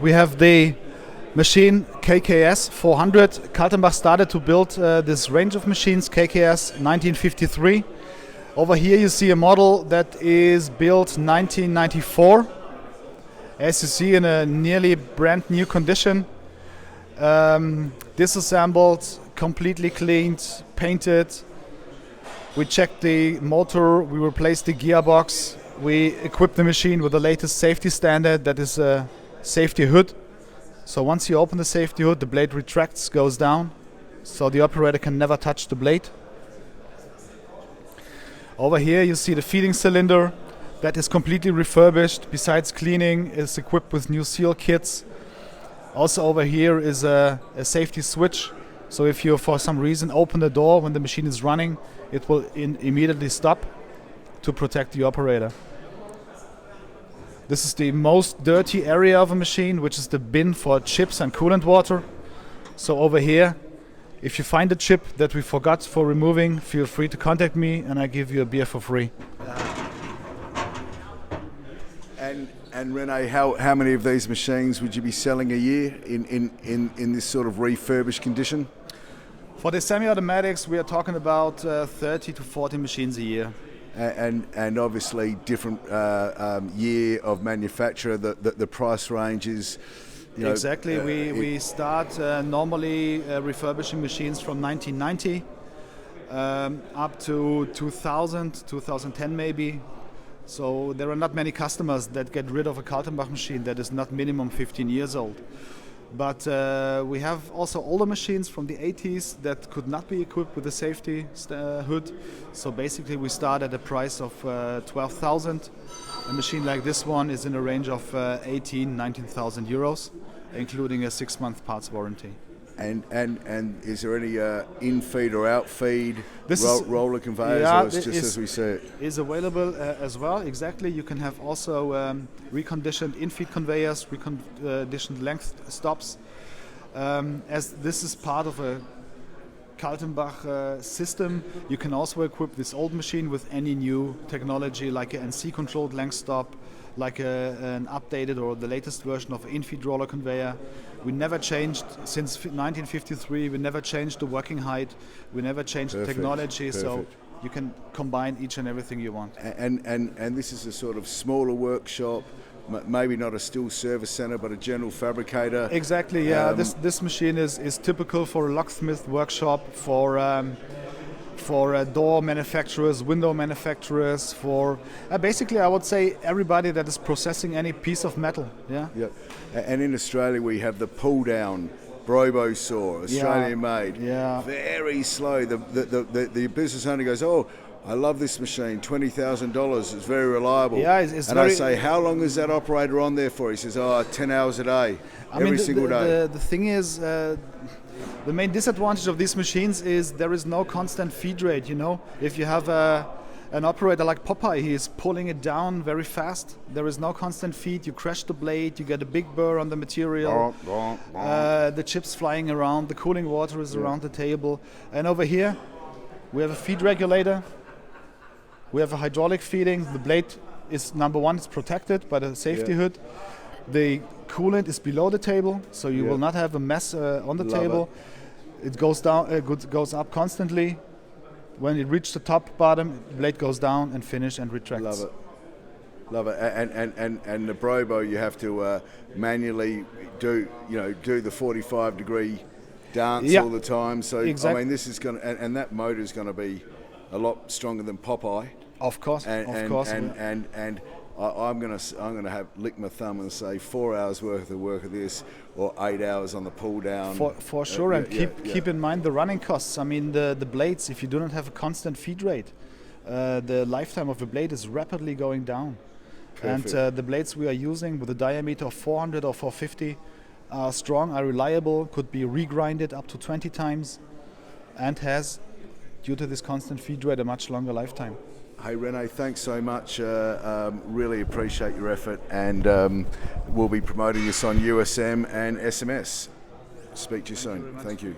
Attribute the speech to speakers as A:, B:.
A: We have the machine KKS 400. Kaltenbach started to build this range of machines, KKS 1953. Over here you see a model that is built 1994. As you see, in a nearly brand new condition. Disassembled, completely cleaned, painted. We checked the motor, we replaced the gearbox. We equipped the machine with the latest safety standard, that is a safety hood. So once you open the safety hood, the blade retracts, goes down, so the operator can never touch the blade. Over here you see the feeding cylinder that is completely refurbished. Besides cleaning, is equipped with new seal kits. Also over here is a safety switch, so if you for some reason open the door when the machine is running, it will immediately stop to protect the operator. This is the most dirty area of a machine, which is the bin for chips and coolant water. So over here, if you find a chip that we forgot for removing, feel free to contact me and I give you a beer for free.
B: And Rene, how many of these machines would you be selling a year in this sort of refurbished condition?
A: For the semi-automatics, we are talking about 30 to 40 machines a year.
B: And obviously different year of manufacture, the price range is...
A: Exactly, we start normally refurbishing machines from 1990 up to 2000, 2010 maybe. So there are not many customers that get rid of a Kaltenbach machine that is not minimum 15 years old. But we have also older machines from the 80s that could not be equipped with a safety hood. So basically we start at a price of 12,000. A machine like this one is in a range of 19,000 euros, including a 6-month parts warranty.
B: And is there any in-feed or out-feed roller conveyors, or it's just as we see it?
A: Is available as well, exactly. You can have also reconditioned in-feed conveyors, reconditioned length stops. As this is part of a Kaltenbach system, you can also equip this old machine with any new technology, like an NC-controlled length stop, like an updated or the latest version of in-feed roller conveyor. We never changed, since 1953, we never changed the working height, we never changed the technology, so you can combine each and everything you want.
B: And this is a sort of smaller workshop, maybe not a still service center, but a general fabricator.
A: Exactly, yeah. This machine is typical for a locksmith workshop, for door manufacturers, window manufacturers, for basically I would say everybody that is processing any piece of metal. Yeah.
B: Yep. And in Australia we have the pull down Brobo saw, Australian made.
A: Yeah.
B: Very slow. The business owner goes, "Oh, I love this machine, $20,000. It's very reliable."
A: Yeah, it's
B: and I say, "How long is that operator on there for?" He says, 10 hours a day, every single day.
A: The thing is, the main disadvantage of these machines is there is no constant feed rate. If you have an operator like Popeye, he is pulling it down very fast. There is no constant feed. You crash the blade, you get a big burr on the material. The chips flying around, the cooling water is around the table. And over here, we have a feed regulator. We have a hydraulic feeding. The blade is, number one, it's protected by the safety hood. The coolant is below the table, so you will not have a mess on the table. It goes down, goes up constantly. When it reaches the top, bottom, the blade goes down and finish and retracts.
B: Love it. And the Brobo, you have to manually do the 45-degree dance all the time. So exactly. I mean, this is going to, and that motor is going to be a lot stronger than Popeye.
A: Of course.
B: And I'm gonna have lick my thumb and say 4 hours worth of work of this, or 8 hours on the pull down.
A: For sure, and keep in mind the running costs. I mean, the blades. If you do not have a constant feed rate, the lifetime of the blade is rapidly going down. Perfect. And the blades we are using with a diameter of 400 or 450 are strong, are reliable, could be regrinded up to 20 times, and has, due to this constant feed rate, a much longer lifetime.
B: Hey Rene, thanks so much. Really appreciate your effort, and we'll be promoting this on USM and SMS. Speak to you soon. Thank you.